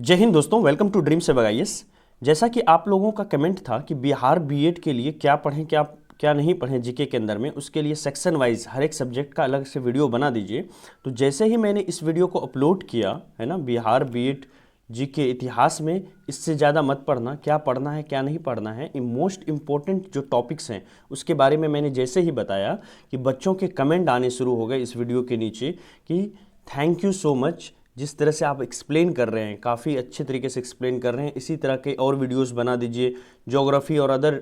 जय हिंद दोस्तों, welcome to dream save IAS. जैसा कि आप लोगों का कमेंट था कि बिहार बीएड के लिए क्या पढ़ें क्या नहीं पढ़ें जीके के अंदर में, उसके लिए सेक्शन वाइज हर एक सब्जेक्ट का अलग से वीडियो बना दीजिए। तो जैसे ही मैंने इस वीडियो को अपलोड किया है ना, बिहार बीएड जीके इतिहास में इससे ज़्यादा मत पढ़ना, क्या पढ़ना है क्या नहीं पढ़ना है, मोस्ट इम्पोर्टेंट जो टॉपिक्स हैं उसके बारे में मैंने जैसे ही बताया कि बच्चों के कमेंट आने शुरू हो गए इस वीडियो के नीचे कि थैंक यू सो मच, जिस तरह से आप एक्सप्लेन कर रहे हैं काफ़ी अच्छे तरीके से एक्सप्लेन कर रहे हैं, इसी तरह के और वीडियोस बना दीजिए। ज्योग्राफी और अदर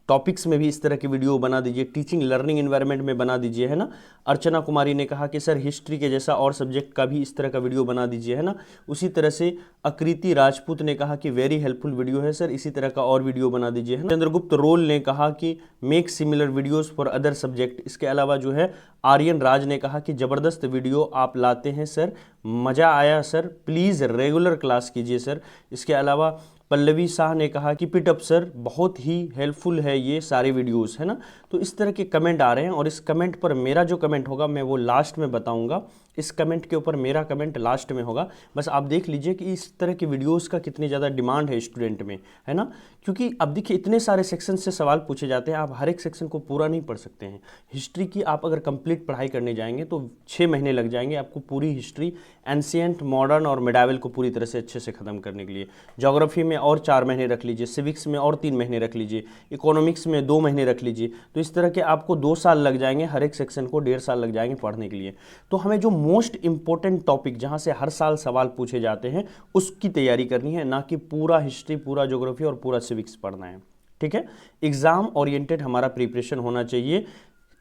टॉपिक्स में भी इस तरह की वीडियो बना दीजिए, टीचिंग लर्निंग एनवायरनमेंट में बना दीजिए, है ना। अर्चना कुमारी ने कहा कि सर हिस्ट्री के जैसा और सब्जेक्ट का भी इस तरह का वीडियो बना दीजिए, है ना। उसी तरह से आकृति राजपूत ने कहा कि वेरी हेल्पफुल वीडियो है सर, इसी तरह का और वीडियो बना दीजिए, है ना। चंद्रगुप्त रोल ने कहा कि make similar videos for other subject. इसके अलावा जो है आर्यन राज ने कहा कि ज़बरदस्त वीडियो आप लाते हैं सर, मज़ा आया सर, प्लीज़ रेगुलर क्लास कीजिए सर। इसके अलावा पल्लवी शाह ने कहा कि पिटअप सर, बहुत ही हेल्पफुल है ये सारे वीडियोस, है ना। तो इस तरह के कमेंट आ रहे हैं और इस कमेंट पर मेरा जो कमेंट होगा मैं वो लास्ट में बताऊंगा। इस कमेंट के ऊपर मेरा कमेंट लास्ट में होगा। बस आप देख लीजिए कि इस तरह के वीडियोस का कितनी ज़्यादा डिमांड है स्टूडेंट में, है ना। क्योंकि अब देखिए इतने सारे सेक्शन से सवाल पूछे जाते हैं, आप हर एक सेक्शन को पूरा नहीं पढ़ सकते हैं। हिस्ट्री की आप अगर कंप्लीट पढ़ाई करने जाएंगे तो 6 महीने लग जाएंगे आपको पूरी हिस्ट्री, एंशिएंट, मॉडर्न और मिडाइवल को पूरी तरह से अच्छे से ख़त्म करने के लिए। ज्योग्राफी में और 4 महीने रख लीजिए, सिविक्स में और 3 महीने रख लीजिए, इकोनॉमिक्स में 2 महीने रख लीजिए। तो इस तरह के आपको 2 साल लग जाएंगे, हर एक सेक्शन को 1.5 साल लग जाएंगे पढ़ने के लिए। तो हमें जो मोस्ट इंपॉर्टेंट टॉपिक जहाँ से हर साल सवाल पूछे जाते हैं उसकी तैयारी करनी है, ना कि पूरा हिस्ट्री, पूरा ज्योग्राफी और पूरा सिविक्स पढ़ना है। ठीक है, एग्जाम ओरिएंटेड हमारा प्रिपरेशन होना चाहिए,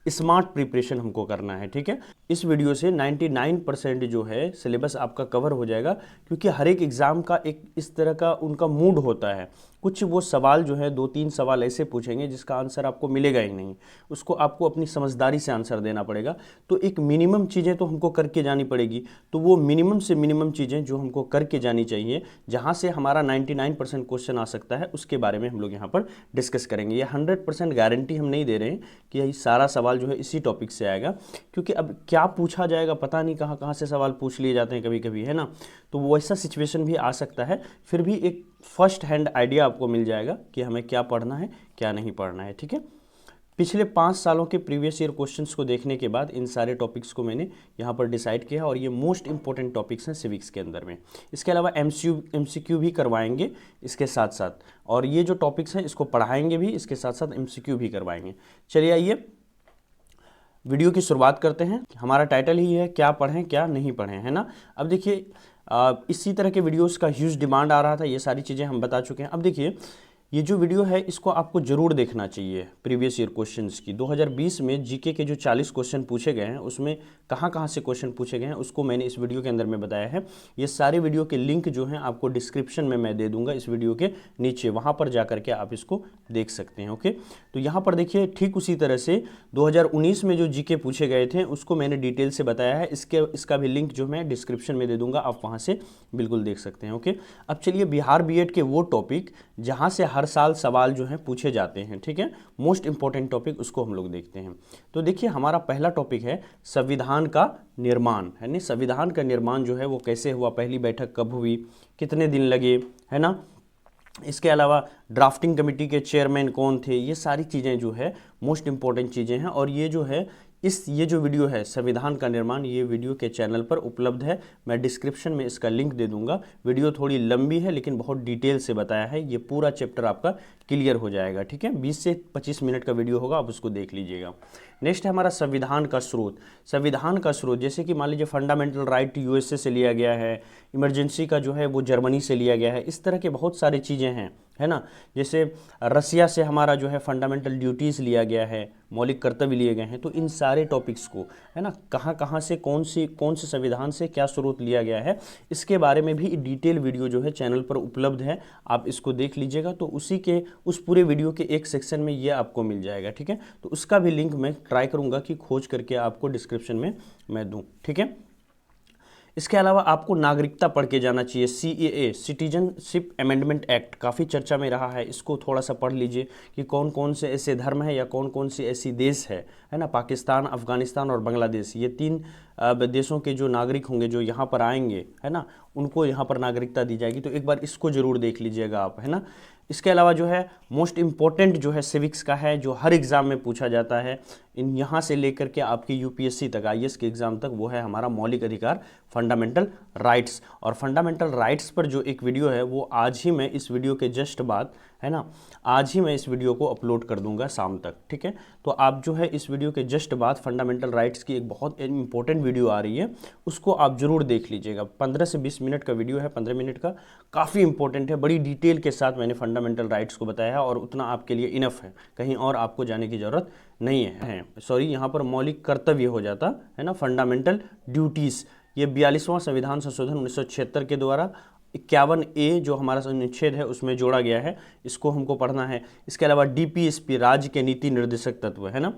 स्मार्ट प्रिपरेशन हमको करना है। ठीक है, इस वीडियो से 99% जो है सिलेबस आपका कवर हो जाएगा, क्योंकि हर एक एग्ज़ाम का एक इस तरह का उनका मूड होता है। कुछ वो सवाल जो है 2-3 सवाल ऐसे पूछेंगे जिसका आंसर आपको मिलेगा ही नहीं, उसको आपको अपनी समझदारी से आंसर देना पड़ेगा। तो एक मिनिमम चीज़ें तो हमको करके जानी पड़ेगी, तो वो मिनिमम से मिनिमम चीज़ें जो हमको करके जानी चाहिए, जहाँ से हमारा 99% क्वेश्चन आ सकता है, उसके बारे में हम लोग यहाँ पर डिस्कस करेंगे। ये 100% गारंटी हम नहीं दे रहे हैं कि यही सारा सवाल जो है इसी टॉपिक से आएगा, क्योंकि अब क्या पूछा जाएगा पता नहीं, कहाँ कहाँ से सवाल पूछ लिए जाते हैं कभी कभी, है ना। तो वैसा सिचुएशन भी आ सकता है, फिर भी एक फर्स्ट हैंड आइडिया आपको मिल जाएगा कि हमें क्या पढ़ना है क्या नहीं पढ़ना है। ठीक है, पिछले 5 सालों के प्रीवियस ईयर क्वेश्चंस को देखने के बाद इन सारे टॉपिक्स को मैंने यहाँ पर डिसाइड किया, और ये मोस्ट इंपॉर्टेंट टॉपिक्स हैं सिविक्स के अंदर में। इसके अलावा एमसीक्यू भी करवाएंगे इसके साथ साथ, और ये जो टॉपिक्स हैं इसको पढ़ाएंगे भी, इसके साथ साथ एमसीक्यू भी करवाएंगे। चलिए आइए वीडियो की शुरुआत करते हैं। हमारा टाइटल ही है क्या पढ़ें क्या नहीं पढ़ें, है ना। अब देखिए इसी तरह के वीडियोस का ह्यूज डिमांड आ रहा था, ये सारी चीज़ें हम बता चुके हैं। अब देखिए ये जो वीडियो है इसको आपको जरूर देखना चाहिए। प्रीवियस ईयर क्वेश्चंस की 2020 में जीके के जो 40 क्वेश्चन पूछे गए हैं उसमें कहाँ कहाँ से क्वेश्चन पूछे गए हैं उसको मैंने इस वीडियो के अंदर में बताया है। ये सारे वीडियो के लिंक जो हैं आपको डिस्क्रिप्शन में मैं दे दूंगा इस वीडियो के नीचे, वहाँ पर जा करके आप इसको देख सकते हैं। ओके, तो यहाँ पर देखिए ठीक उसी तरह से 2019 में जो जीके पूछे गए थे उसको मैंने डिटेल से बताया है, इसका भी लिंक जो मैं डिस्क्रिप्शन में दे दूंगा, आप वहाँ से बिल्कुल देख सकते हैं। ओके, अब चलिए बिहार बीएड के वो टॉपिक जहाँ से हर साल सवाल जो हैं पूछे जाते हैं, ठीक है, मोस्ट इंपॉर्टेंट टॉपिक, उसको हम लोग देखते हैं। तो देखिए हमारा पहला टॉपिक है संविधान का निर्माण, है ना। संविधान का निर्माण जो है वो कैसे हुआ, पहली बैठक कब हुई, कितने दिन लगे, है ना। इसके अलावा ड्राफ्टिंग कमेटी के चेयरमैन कौन थे, ये सारी चीज़ें जो है मोस्ट इंपॉर्टेंट चीज़ें हैं। और ये जो है ये जो वीडियो है संविधान का निर्माण, ये वीडियो के चैनल पर उपलब्ध है, मैं डिस्क्रिप्शन में इसका लिंक दे दूंगा। वीडियो थोड़ी लंबी है लेकिन बहुत डिटेल से बताया है, ये पूरा चैप्टर आपका क्लियर हो जाएगा। ठीक है, 20 से 25 मिनट का वीडियो होगा, आप उसको देख लीजिएगा। नेक्स्ट है हमारा संविधान का स्रोत। संविधान का स्रोत जैसे कि मान लीजिए फंडामेंटल राइट यूएसए से लिया गया है, इमरजेंसी का जो है वो जर्मनी से लिया गया है, इस तरह के बहुत सारी चीज़ें हैं, है ना। जैसे रसिया से हमारा जो है फंडामेंटल ड्यूटीज़ लिया गया है, मौलिक कर्तव्य लिए गए हैं। तो इन सारे टॉपिक्स को, है ना, कहाँ कहाँ से कौन से संविधान से क्या स्रोत लिया गया है, इसके बारे में भी डिटेल वीडियो जो है चैनल पर उपलब्ध है, आप इसको देख लीजिएगा। तो उस पूरे वीडियो के एक सेक्शन में ये आपको मिल जाएगा। ठीक है, तो उसका भी लिंक मैं ट्राई करूँगा कि खोज करके आपको डिस्क्रिप्शन में मैं दूँ। ठीक है, इसके अलावा आपको नागरिकता पढ़ के जाना चाहिए, CAA सिटीजनशिप अमेंडमेंट एक्ट काफ़ी चर्चा में रहा है, इसको थोड़ा सा पढ़ लीजिए कि कौन कौन से ऐसे धर्म है या कौन कौन सी ऐसी देश है ना, पाकिस्तान, अफगानिस्तान और बांग्लादेश, ये 3 देशों के जो नागरिक होंगे जो यहाँ पर आएंगे, है ना, उनको यहाँ पर नागरिकता दी जाएगी। तो एक बार इसको जरूर देख लीजिएगा आप, है ना। इसके अलावा जो है मोस्ट इम्पॉर्टेंट जो है सिविक्स का है, जो हर एग्ज़ाम में पूछा जाता है, इन यहाँ से लेकर के आपकी UPSC तक, IAS के एग्ज़ाम तक, वो है हमारा मौलिक अधिकार, फंडामेंटल राइट्स। और फंडामेंटल राइट्स पर जो एक वीडियो है वो आज ही मैं इस वीडियो के जस्ट बाद, है ना, आज ही मैं इस वीडियो को अपलोड कर दूंगा शाम तक, ठीक है। तो आप जो है इस वीडियो के जस्ट बाद फंडामेंटल राइट्स की एक बहुत इंपॉर्टेंट वीडियो आ रही है, उसको आप जरूर देख लीजिएगा। 15 से 20 मिनट का वीडियो है, 15 मिनट का, काफ़ी इंपॉर्टेंट है, बड़ी डिटेल के साथ मैंने फंडामेंटल राइट्स को बताया है और उतना आपके लिए इनफ है, कहीं और आपको जाने की ज़रूरत नहीं है। सॉरी, यहाँ पर मौलिक कर्तव्य हो जाता है ना, फंडामेंटल ड्यूटीज़। ये 42वां संविधान संशोधन 1976 के द्वारा 51A जो हमारा अनुच्छेद है उसमें जोड़ा गया है, इसको हमको पढ़ना है। इसके अलावा DPSP राज्य के नीति निर्देशक तत्व, है ना,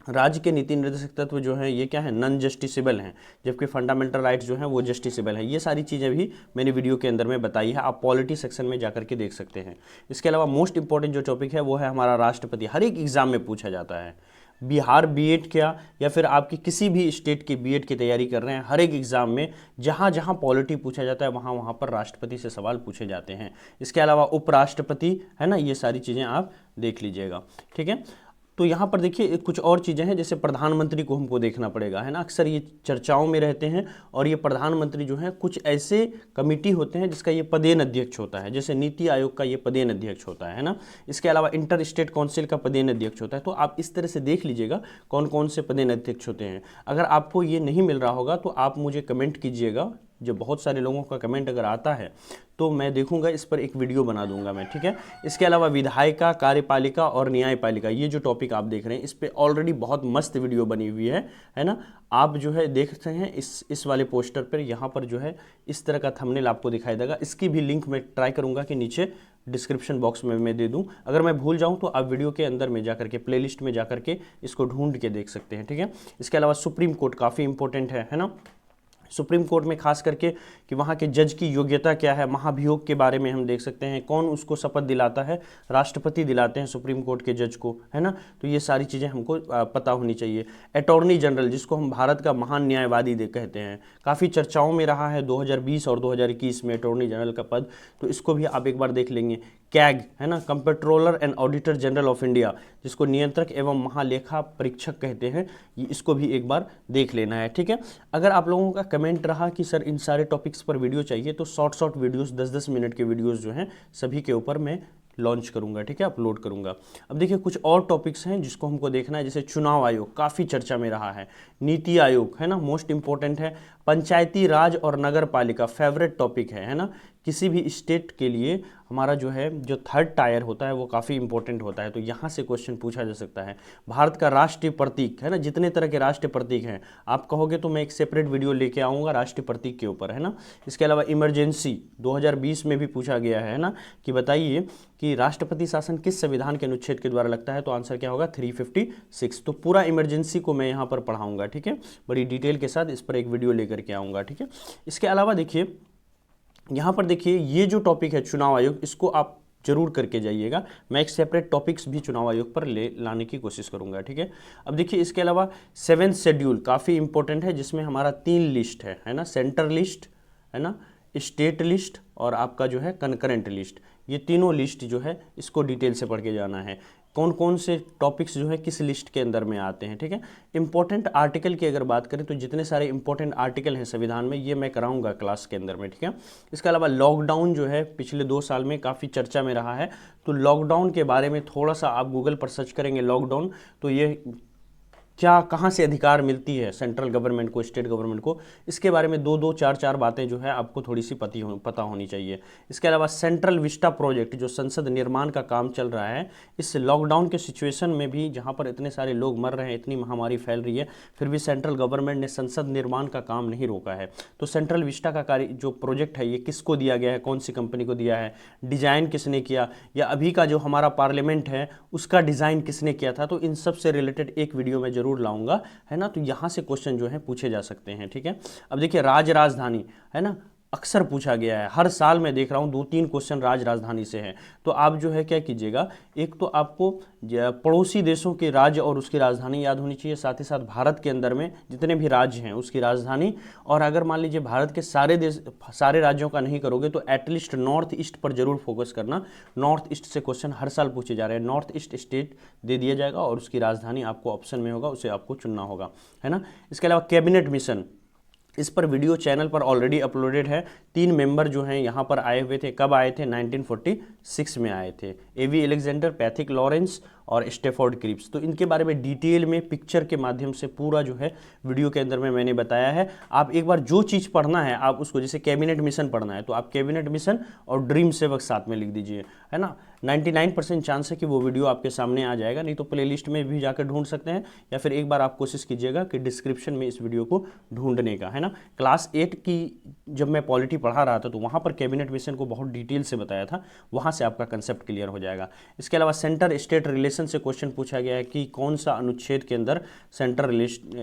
राज्य के नीति निर्देशक तत्व जो है ये क्या है, नॉन जस्टिसेबल हैं, जबकि फंडामेंटल राइट्स जो हैं वो जस्टिसेबल है। ये सारी चीज़ें भी मैंने वीडियो के अंदर में बताई है, आप पॉलिटी सेक्शन में जाकर के देख सकते हैं। इसके अलावा मोस्ट इंपॉर्टेंट जो टॉपिक है वो है हमारा राष्ट्रपति, हर एक एग्जाम में पूछा जाता है। बिहार B.Ed क्या, या फिर आपकी किसी भी स्टेट की B.Ed की तैयारी कर रहे हैं, हर एक एग्जाम में जहाँ जहाँ पॉलिटी पूछा जाता है वहाँ पर राष्ट्रपति से सवाल पूछे जाते हैं। इसके अलावा उपराष्ट्रपति, है ना, ये सारी चीज़ें आप देख लीजिएगा, ठीक है। तो यहाँ पर देखिए कुछ और चीज़ें हैं, जैसे प्रधानमंत्री को हमको देखना पड़ेगा, है ना, अक्सर ये चर्चाओं में रहते हैं। और ये प्रधानमंत्री जो है कुछ ऐसे कमेटी होते हैं जिसका ये पदेन अध्यक्ष होता है, जैसे नीति आयोग का ये पदेन अध्यक्ष होता है ना। इसके अलावा इंटर स्टेट काउंसिल का पदेन अध्यक्ष होता है। तो आप इस तरह से देख लीजिएगा कौन कौन से पदेन अध्यक्ष होते हैं। अगर आपको ये नहीं मिल रहा होगा तो आप मुझे कमेंट कीजिएगा, जो बहुत सारे लोगों का कमेंट अगर आता है तो मैं देखूंगा, इस पर एक वीडियो बना दूंगा मैं, ठीक है। इसके अलावा विधायिका, कार्यपालिका और न्यायपालिका, ये जो टॉपिक आप देख रहे हैं इस पे ऑलरेडी बहुत मस्त वीडियो बनी हुई है ना। आप जो है देख सकते हैं इस वाले पोस्टर पर, यहाँ पर जो है इस तरह का थंबनेल आपको दिखाई देगा। इसकी भी लिंक मैं ट्राई करूँगा कि नीचे डिस्क्रिप्शन बॉक्स में मैं दे दूं। अगर मैं भूल जाऊं तो आप वीडियो के अंदर में जाकर के प्लेलिस्ट में जाकर के इसको ढूंढ के देख सकते हैं, ठीक है। इसके अलावा सुप्रीम कोर्ट काफ़ी इंपॉर्टेंट है ना। सुप्रीम कोर्ट में खास करके कि वहाँ के जज की योग्यता क्या है, महाभियोग के बारे में हम देख सकते हैं, कौन उसको शपथ दिलाता है, राष्ट्रपति दिलाते हैं सुप्रीम कोर्ट के जज को, है ना। तो ये सारी चीज़ें हमको पता होनी चाहिए। अटॉर्नी जनरल, जिसको हम भारत का महान न्यायवादी कहते हैं, काफ़ी चर्चाओं में रहा है 2020 और 2021 में अटॉर्नी जनरल का पद, तो इसको भी आप एक बार देख लेंगे। कैग, है ना, comptroller and auditor general of India, जिसको नियंत्रक एवं महालेखा परीक्षक कहते हैं, इसको भी एक बार देख लेना है, ठीक है। अगर आप लोगों का कमेंट रहा कि सर इन सारे टॉपिक्स पर वीडियो चाहिए, तो शॉर्ट वीडियोस 10-10 मिनट के वीडियोस जो हैं सभी के ऊपर मैं लॉन्च करूंगा, ठीक है, अपलोड करूंगा। अब देखिए कुछ और टॉपिक्स हैं जिसको हमको देखना है, जैसे चुनाव आयोग काफ़ी चर्चा में रहा है, नीति आयोग, है ना, मोस्ट इंपॉर्टेंट है। पंचायती राज और नगर पालिका फेवरेट टॉपिक है ना। किसी भी स्टेट के लिए हमारा जो है जो थर्ड टायर होता है वो काफ़ी इंपॉर्टेंट होता है, तो यहाँ से क्वेश्चन पूछा जा सकता है। भारत का राष्ट्रीय प्रतीक, है ना, जितने तरह के राष्ट्रीय प्रतीक हैं आप कहोगे तो मैं एक सेपरेट वीडियो लेके आऊँगा राष्ट्रीय प्रतीक के ऊपर, है ना। इसके अलावा इमरजेंसी 2020 में भी पूछा गया है ना, कि बताइए कि राष्ट्रपति शासन किस संविधान के अनुच्छेद के द्वारा लगता है, तो आंसर क्या होगा 356। तो पूरा इमरजेंसी को मैं यहाँ पर पढ़ाऊँगा, ठीक है, बड़ी डिटेल के साथ इस पर एक वीडियो लेकर के आऊँगा, ठीक है। इसके अलावा देखिए यहाँ पर देखिए ये जो टॉपिक है चुनाव आयोग, इसको आप जरूर करके जाइएगा। मैं एक सेपरेट टॉपिक्स भी चुनाव आयोग पर लाने की कोशिश करूंगा, ठीक है। अब देखिए इसके अलावा 7th शेड्यूल काफ़ी इंपॉर्टेंट है, जिसमें हमारा 3 लिस्ट है ना, सेंटर लिस्ट, है ना, स्टेट लिस्ट और आपका जो है कनकरेंट लिस्ट। ये तीनों लिस्ट जो है इसको डिटेल से पढ़ के जाना है, कौन कौन से टॉपिक्स जो है किस लिस्ट के अंदर में आते हैं, ठीक है। इंपॉर्टेंट आर्टिकल की अगर बात करें तो जितने सारे इंपॉर्टेंट आर्टिकल हैं संविधान में, ये मैं कराऊंगा क्लास के अंदर में, ठीक है। इसके अलावा लॉकडाउन जो है पिछले 2 साल में काफ़ी चर्चा में रहा है, तो लॉकडाउन के बारे में थोड़ा सा आप गूगल पर सर्च करेंगे लॉकडाउन, तो ये क्या कहाँ से अधिकार मिलती है सेंट्रल गवर्नमेंट को, स्टेट गवर्नमेंट को, इसके बारे में 2-2, 4-4 बातें जो है आपको थोड़ी सी पता होनी चाहिए। इसके अलावा सेंट्रल विस्टा प्रोजेक्ट जो संसद निर्माण का काम चल रहा है, इस लॉकडाउन के सिचुएशन में भी जहाँ पर इतने सारे लोग मर रहे हैं, इतनी महामारी फैल रही है, फिर भी सेंट्रल गवर्नमेंट ने संसद निर्माण का काम नहीं रोका है। तो सेंट्रल विस्टा का कार्य जो प्रोजेक्ट है ये किसको दिया गया है, कौन सी कंपनी को दिया है, डिज़ाइन किसने किया, या अभी का जो हमारा पार्लियामेंट है उसका डिज़ाइन किसने किया था, तो इन सब से रिलेटेड एक वीडियो में जरूर लाऊंगा, है ना। तो यहाँ से क्वेश्चन जो है पूछे जा सकते हैं, ठीक है। अब देखिए राजधानी, है ना, अक्सर पूछा गया है, हर साल मैं देख रहा हूँ 2-3 क्वेश्चन राजधानी से हैं। तो आप जो है क्या कीजिएगा, एक तो आपको पड़ोसी देशों के राज्य और उसकी राजधानी याद होनी चाहिए, साथ ही साथ भारत के अंदर में जितने भी राज्य हैं उसकी राजधानी। और अगर मान लीजिए भारत के सारे राज्यों का नहीं करोगे तो एटलीस्ट नॉर्थ ईस्ट पर जरूर फोकस करना। नॉर्थ ईस्ट से क्वेश्चन हर साल पूछे जा रहे हैं। नॉर्थ ईस्ट स्टेट दे दिया जाएगा और उसकी राजधानी आपको ऑप्शन में होगा, उसे आपको चुनना होगा, है ना। इसके अलावा कैबिनेट मिशन, इस पर वीडियो चैनल पर ऑलरेडी अपलोडेड है। 3 मेंबर जो हैं यहाँ पर आए हुए थे, कब आए थे, 1946 में आए थे, एवी अलेक्जेंडर, पैथिक लॉरेंस और स्टेफोर्ड क्रिप्स। तो इनके बारे में डिटेल में पिक्चर के माध्यम से पूरा जो है वीडियो के अंदर में मैंने बताया है। आप एक बार जो चीज़ पढ़ना है आप उसको, जैसे कैबिनेट मिशन पढ़ना है तो आप कैबिनेट मिशन और ड्रीम सेवक साथ में लिख दीजिए, है ना। 99% चांस है कि वो वीडियो आपके सामने आ जाएगा, नहीं तो प्लेलिस्ट में भी जाकर ढूंढ सकते हैं, या फिर एक बार आप कोशिश कीजिएगा कि डिस्क्रिप्शन में इस वीडियो को ढूंढने का, है ना। क्लास 8 की जब मैं पॉलिटी पढ़ा रहा था तो वहाँ पर कैबिनेट मिशन को बहुत डिटेल से बताया था, वहाँ से आपका कंसेप्ट क्लियर हो जाएगा। इसके अलावा सेंटर स्टेट रिलेशन से क्वेश्चन पूछा गया है कि कौन सा अनुच्छेद के अंदर सेंटर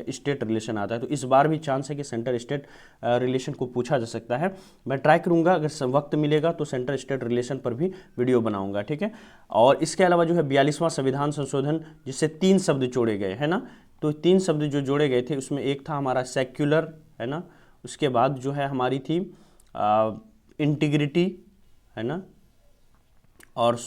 स्टेट रिलेशन आता है। तो इस बार भी चांस है कि सेंटर स्टेट रिलेशन को पूछा जा सकता है। मैं ट्राई करूँगा, अगर वक्त मिलेगा तो सेंटर स्टेट रिलेशन पर भी वीडियो बनाऊँगा, ठीक है। और इसके अलावा जो है 42वां संविधान संशोधन, जिससे 3 शब्द जोड़े गए, है ना। तो 3 शब्द जो जोड़े गए थे उसमें एक था हमारा सेक्युलर, है ना। उसके बाद जो है हमारी थी इंटीग्रिटी, है ना, और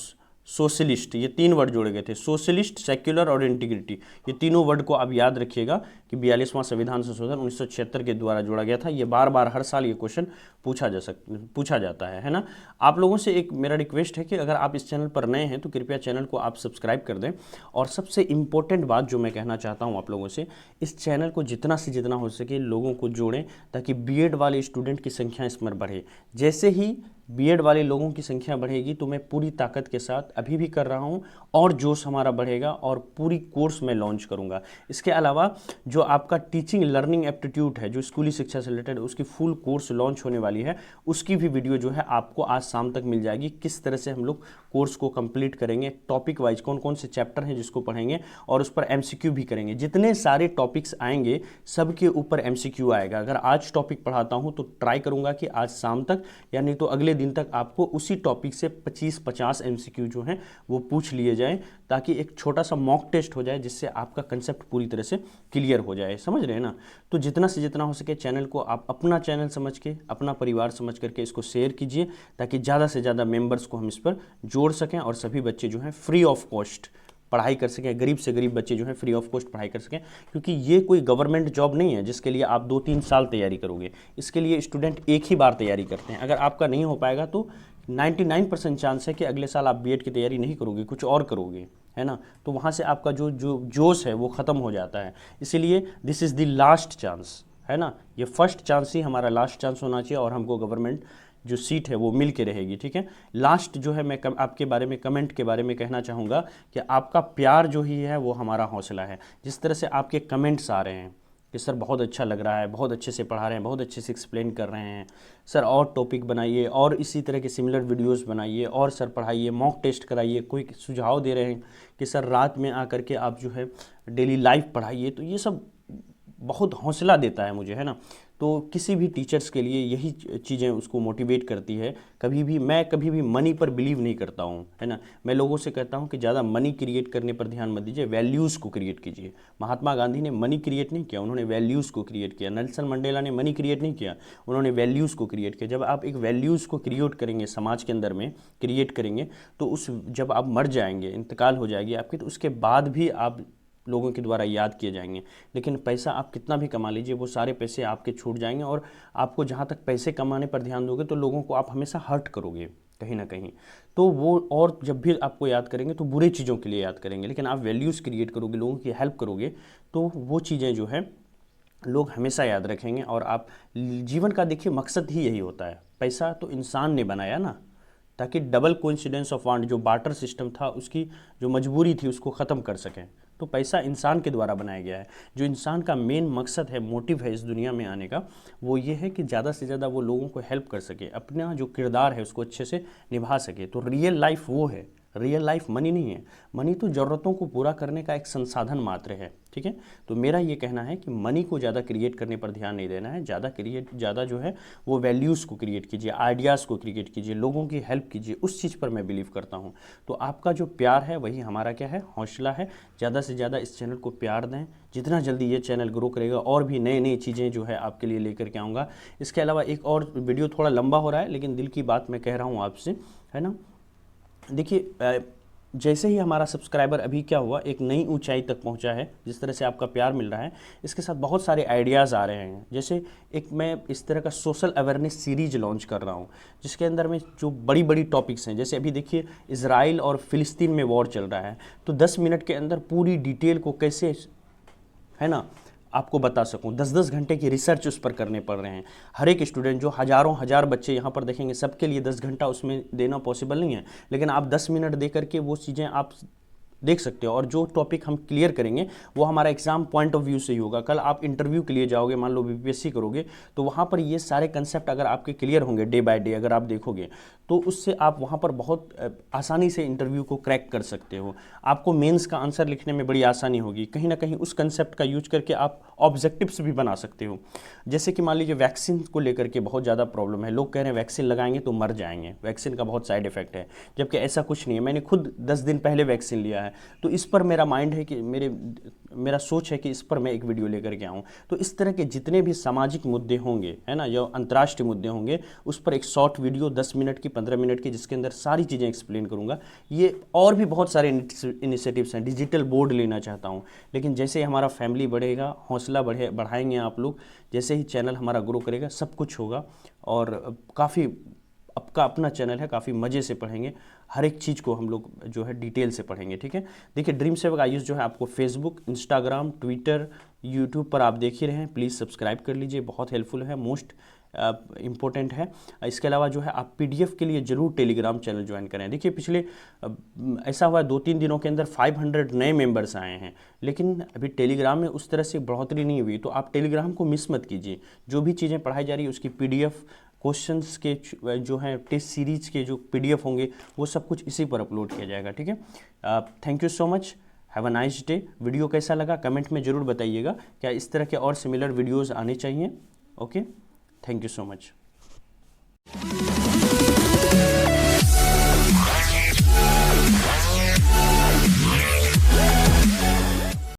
सोशलिस्ट। ये 3 वर्ड जोड़े गए थे, सोशलिस्ट, सेक्युलर और इंटीग्रिटी। ये तीनों वर्ड को आप याद रखिएगा कि 42वां संविधान संशोधन 1976 के द्वारा जोड़ा गया था। ये बार बार हर साल ये क्वेश्चन पूछा जाता है ना। आप लोगों से एक मेरा रिक्वेस्ट है कि अगर आप इस चैनल पर नए हैं तो कृपया चैनल को आप सब्सक्राइब कर दें। और सबसे इम्पोर्टेंट बात जो मैं कहना चाहता हूँ आप लोगों से, इस चैनल को जितना से जितना हो सके लोगों को जोड़ें, ताकि बीएड वाले स्टूडेंट की संख्या इसमें बढ़े। जैसे ही बीएड वाले लोगों की संख्या बढ़ेगी तो मैं पूरी ताकत के साथ अभी भी कर रहा हूं, और जोश हमारा बढ़ेगा और पूरी कोर्स में लॉन्च करूंगा। इसके अलावा जो आपका टीचिंग लर्निंग एप्टीट्यूड है, जो स्कूली शिक्षा से रिलेटेड, उसकी फुल कोर्स लॉन्च होने वाली है, उसकी भी वीडियो जो है आपको आज शाम तक मिल जाएगी। किस तरह से हम लोग कोर्स को कंप्लीट करेंगे, टॉपिक वाइज कौन कौन से चैप्टर हैं जिसको पढ़ेंगे, और उस पर एमसीक्यू भी करेंगे। जितने सारे टॉपिक्स आएंगे सबके ऊपर एमसीक्यू आएगा। अगर आज टॉपिक पढ़ाता हूं तो ट्राई करूंगा कि आज शाम तक या नहीं तो अगले दिन तक आपको उसी टॉपिक से 25-50 एमसीक्यू जो हैं वो पूछ लिए जाएं, ताकि एक छोटा सा मॉक टेस्ट हो जाए, जिससे आपका कंसेप्ट पूरी तरह से क्लियर हो जाए। समझ रहे हैं ना। तो जितना से जितना हो सके चैनल को आप अपना चैनल समझ के, अपना परिवार समझ करके इसको शेयर कीजिए, ताकि ज़्यादा से ज़्यादा मेंबर्स को हम इस पर जोड़ सकें और सभी बच्चे जो हैं फ्री ऑफ कॉस्ट पढ़ाई कर सकें। गरीब से गरीब बच्चे जो हैं फ्री ऑफ कॉस्ट पढ़ाई कर सकें, क्योंकि ये कोई गवर्नमेंट जॉब नहीं है जिसके लिए आप 2-3 साल तैयारी करोगे। इसके लिए स्टूडेंट एक ही बार तैयारी करते हैं। अगर आपका नहीं हो पाएगा तो 99% चांस है कि अगले साल आप बीएड की तैयारी नहीं करोगे, कुछ और करोगे, है ना। तो वहाँ से आपका जो जोश है वो ख़त्म हो जाता है। इसीलिए this is the last chance, है ना। ये फर्स्ट चांस ही हमारा लास्ट चांस होना चाहिए, और हमको गवर्नमेंट जो सीट है वो मिल के रहेगी, ठीक है। लास्ट जो है मैं आपके बारे में, कमेंट के बारे में कहना चाहूँगा कि आपका प्यार जो ही है वो हमारा हौसला है। जिस तरह से आपके कमेंट्स आ रहे हैं कि सर बहुत अच्छा लग रहा है, बहुत अच्छे से पढ़ा रहे हैं, बहुत अच्छे से एक्सप्लेन कर रहे हैं, सर और टॉपिक बनाइए, और इसी तरह के सिमिलर वीडियोस बनाइए, और सर पढ़ाइए, मॉक टेस्ट कराइए, कोई सुझाव दे रहे हैं कि सर रात में आकर के आप जो है डेली लाइव पढ़ाइए, तो ये सब बहुत हौसला देता है मुझे, है ना। तो किसी भी टीचर्स के लिए यही चीज़ें उसको मोटिवेट करती है। मैं कभी भी मनी पर बिलीव नहीं करता हूँ, है ना। मैं लोगों से कहता हूँ कि ज़्यादा मनी क्रिएट करने पर ध्यान मत दीजिए, वैल्यूज़ को क्रिएट कीजिए। महात्मा गांधी ने मनी क्रिएट नहीं किया, उन्होंने वैल्यूज़ को क्रिएट किया। नेल्सन मंडेला ने मनी क्रिएट नहीं किया, उन्होंने वैल्यूज़ को क्रिएट किया। जब आप एक वैल्यूज़ को क्रिएट करेंगे, समाज के अंदर में क्रिएट करेंगे, तो जब आप मर जाएंगे, इंतकाल हो जाएगी आपकी, तो उसके बाद भी आप लोगों के द्वारा याद किए जाएंगे। लेकिन पैसा आप कितना भी कमा लीजिए, वो सारे पैसे आपके छूट जाएंगे, और आपको जहाँ तक पैसे कमाने पर ध्यान दोगे तो लोगों को आप हमेशा हर्ट करोगे कहीं ना कहीं। तो वो, और जब भी आपको याद करेंगे तो बुरे चीज़ों के लिए याद करेंगे। लेकिन आप वैल्यूज़ क्रिएट करोगे, लोगों की हेल्प करोगे, तो वो चीज़ें जो है लोग हमेशा याद रखेंगे। और आप जीवन का देखिए मकसद ही यही होता है। पैसा तो इंसान ने बनाया ना, ताकि डबल कोइंसिडेंस ऑफ वांट, जो बार्टर सिस्टम था, उसकी जो मजबूरी थी उसको ख़त्म कर सकें। तो पैसा इंसान के द्वारा बनाया गया है। जो इंसान का मेन मकसद है, मोटिव है इस दुनिया में आने का, वो ये है कि ज़्यादा से ज़्यादा वो लोगों को हेल्प कर सके, अपना जो किरदार है उसको अच्छे से निभा सके। तो रियल लाइफ वो है, रियल लाइफ मनी नहीं है। मनी तो ज़रूरतों को पूरा करने का एक संसाधन मात्र है, ठीक है। तो मेरा ये कहना है कि मनी को ज़्यादा क्रिएट करने पर ध्यान नहीं देना है, ज़्यादा जो है वो वैल्यूज़ को क्रिएट कीजिए, आइडियाज़ को क्रिएट कीजिए, लोगों की हेल्प कीजिए, उस चीज़ पर मैं बिलीव करता हूँ। तो आपका जो प्यार है वही हमारा क्या है, हौसला है। ज़्यादा से ज़्यादा इस चैनल को प्यार दें, जितना जल्दी ये चैनल ग्रो करेगा और भी नई नई चीज़ें जो है आपके लिए लेकर के आऊँगा। इसके अलावा एक और वीडियो थोड़ा लंबा हो रहा है, लेकिन दिल की बात मैं कह रहा हूँ आपसे, है ना। देखिए, जैसे ही हमारा सब्सक्राइबर अभी क्या हुआ, एक नई ऊंचाई तक पहुंचा है, जिस तरह से आपका प्यार मिल रहा है, इसके साथ बहुत सारे आइडियाज़ आ रहे हैं। जैसे एक मैं इस तरह का सोशल अवेयरनेस सीरीज लॉन्च कर रहा हूं, जिसके अंदर में जो बड़ी बड़ी टॉपिक्स हैं, जैसे अभी देखिए इजराइल और फिलिस्तीन में वॉर चल रहा है, तो 10 मिनट के अंदर पूरी डिटेल को कैसे, है ना, आपको बता सकूं। 10-10 घंटे की रिसर्च उस पर करने पड़ रहे हैं। हर एक स्टूडेंट, जो हज़ारों हज़ार बच्चे यहाँ पर देखेंगे, सबके लिए 10 घंटा उसमें देना पॉसिबल नहीं है, लेकिन आप 10 मिनट दे करके वो चीज़ें आप देख सकते हो। और जो टॉपिक हम क्लियर करेंगे वो हमारा एग्जाम पॉइंट ऑफ व्यू से ही होगा। कल आप इंटरव्यू के लिए जाओगे, मान लो बीपीएससी करोगे, तो वहाँ पर ये सारे कंसेप्ट अगर आपके क्लियर होंगे डे बाय डे, अगर आप देखोगे, तो उससे आप वहाँ पर बहुत आसानी से इंटरव्यू को क्रैक कर सकते हो। आपको मेंस का आंसर लिखने में बड़ी आसानी होगी। कहीं ना कहीं उस कंसेप्ट का यूज करके आप ऑब्जेक्टिव्स भी बना सकते हो। जैसे कि मान लीजिए वैक्सीन को लेकर के बहुत ज़्यादा प्रॉब्लम है, लोग कह रहे हैं वैक्सीन लगाएंगे तो मर जाएंगे, वैक्सीन का बहुत साइड इफेक्ट है, जबकि ऐसा कुछ नहीं है। मैंने खुद 10 दिन पहले वैक्सीन लिया है, तो इस पर मेरा माइंड है कि मेरा सोच है कि इस पर मैं एक वीडियो लेकर के आऊँ। तो इस तरह के जितने भी सामाजिक मुद्दे होंगे, है ना, जो अंतर्राष्ट्रीय मुद्दे होंगे, उस पर एक शॉर्ट वीडियो 10 मिनट की, 15 मिनट की, जिसके अंदर सारी चीज़ें एक्सप्लेन करूँगा। ये और भी बहुत सारे इनिशिएटिव्स हैं। डिजिटल बोर्ड लेना चाहता हूँ, लेकिन जैसे हमारा फैमिली बढ़ेगा, हौसला बढ़ाएंगे आप लोग, जैसे ही चैनल हमारा ग्रो करेगा, सब कुछ होगा। और काफ़ी आपका अपना चैनल है, काफ़ी मज़े से पढ़ेंगे, हर एक चीज़ को हम लोग जो है डिटेल से पढ़ेंगे, ठीक है। देखिए ड्रीम सेवक आयुष जो है आपको फेसबुक, इंस्टाग्राम, ट्विटर, यूट्यूब पर आप देख ही रहे हैं, प्लीज़ सब्सक्राइब कर लीजिए, बहुत हेल्पफुल है, मोस्ट इम्पोर्टेंट है। इसके अलावा जो है आप पीडीएफ के लिए ज़रूर टेलीग्राम चैनल ज्वाइन करें। देखिए पिछले ऐसा हुआ 2-3 दिनों के अंदर 500 नए मेंबर्स आए हैं, लेकिन अभी टेलीग्राम में उस तरह से बढ़ोतरी नहीं हुई। तो आप टेलीग्राम को मिस मत कीजिए। जो भी चीज़ें पढ़ाई जा रही है उसकी पीडीएफ, क्वेश्चंस के जो हैं टेस्ट सीरीज के जो पीडीएफ होंगे, वो सब कुछ इसी पर अपलोड किया जाएगा, ठीक है। Thank you so much, have a nice day. Video कैसा लगा कमेंट में ज़रूर बताइएगा। क्या इस तरह के और सिमिलर वीडियोज़ आने चाहिए? Okay, thank you so much.